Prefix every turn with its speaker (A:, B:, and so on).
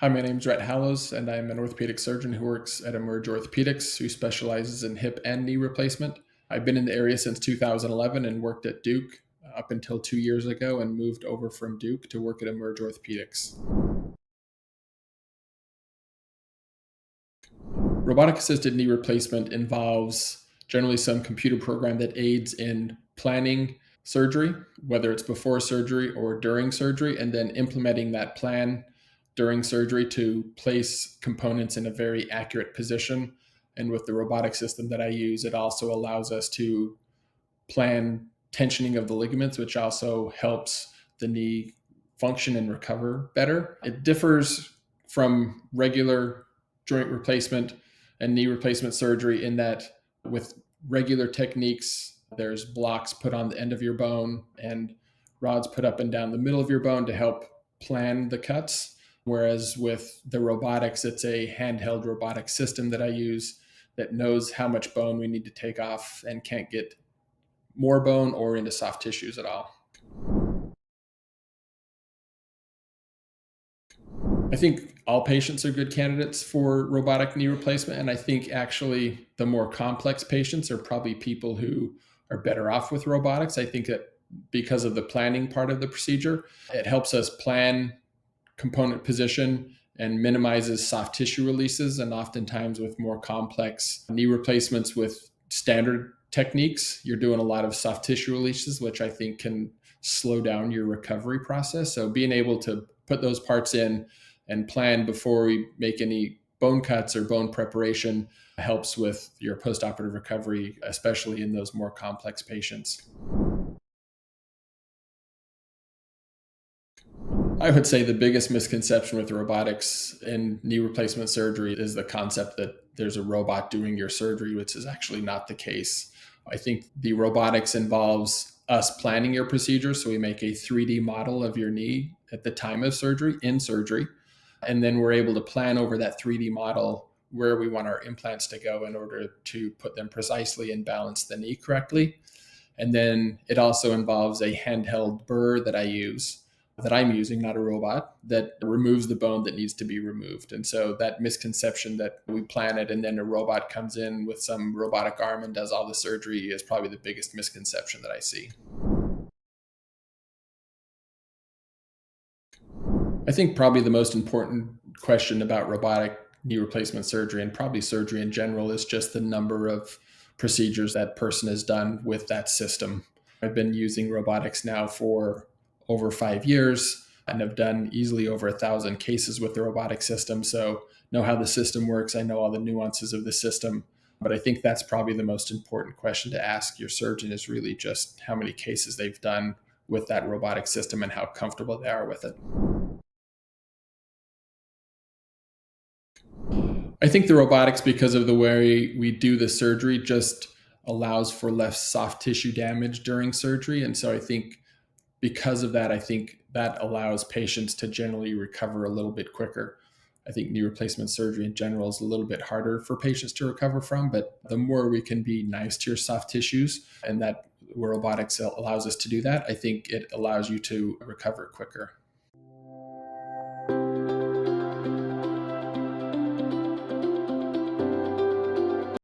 A: Hi, my name is Rhett Hallows, and I'm an orthopedic surgeon who works at Emerge Orthopedics, who specializes in hip and knee replacement. I've been in the area since 2011 and worked at Duke up until 2 years ago and moved over from Duke to work at Emerge Orthopedics. Robotic assisted knee replacement involves generally some computer program that aids in planning surgery, whether it's before surgery or during surgery, and then implementing that plan during surgery to place components in a very accurate position. And with the robotic system that I use, it also allows us to plan tensioning of the ligaments, which also helps the knee function and recover better. It differs from regular joint replacement and knee replacement surgery in that with regular techniques, there's blocks put on the end of your bone and rods put up and down the middle of your bone to help plan the cuts. Whereas with the robotics, it's a handheld robotic system that I use that knows how much bone we need to take off and can't get more bone or into soft tissues at all. I think all patients are good candidates for robotic knee replacement. And I think actually the more complex patients are probably people who are better off with robotics. I think that because of the planning part of the procedure, it helps us plan component position and minimizes soft tissue releases. And oftentimes with more complex knee replacements with standard techniques, you're doing a lot of soft tissue releases, which I think can slow down your recovery process. So being able to put those parts in and plan before we make any bone cuts or bone preparation helps with your postoperative recovery, especially in those more complex patients. I would say the biggest misconception with robotics in knee replacement surgery is the concept that there's a robot doing your surgery, which is actually not the case. I think the robotics involves us planning your procedure. So we make a 3D model of your knee at the time of surgery, in surgery. And then we're able to plan over that 3D model where we want our implants to go in order to put them precisely and balance the knee correctly. And then it also involves a handheld burr that I'm using, not a robot, that removes the bone that needs to be removed. And so that misconception that we plan it and then a robot comes in with some robotic arm and does all the surgery is probably the biggest misconception that I see. I think probably the most important question about robotic knee replacement surgery and probably surgery in general is just the number of procedures that person has done with that system. I've been using robotics now for over 5 years and have done easily over 1,000 cases with the robotic system. So know how the system works. I know all the nuances of the system. But I think that's probably the most important question to ask your surgeon is really just how many cases they've done with that robotic system and how comfortable they are with it. I think the robotics, because of the way we do the surgery, just allows for less soft tissue damage during surgery. And so I think because of that, I think that allows patients to generally recover a little bit quicker. I think knee replacement surgery in general is a little bit harder for patients to recover from, but the more we can be nice to your soft tissues and that robotics allows us to do that, I think it allows you to recover quicker.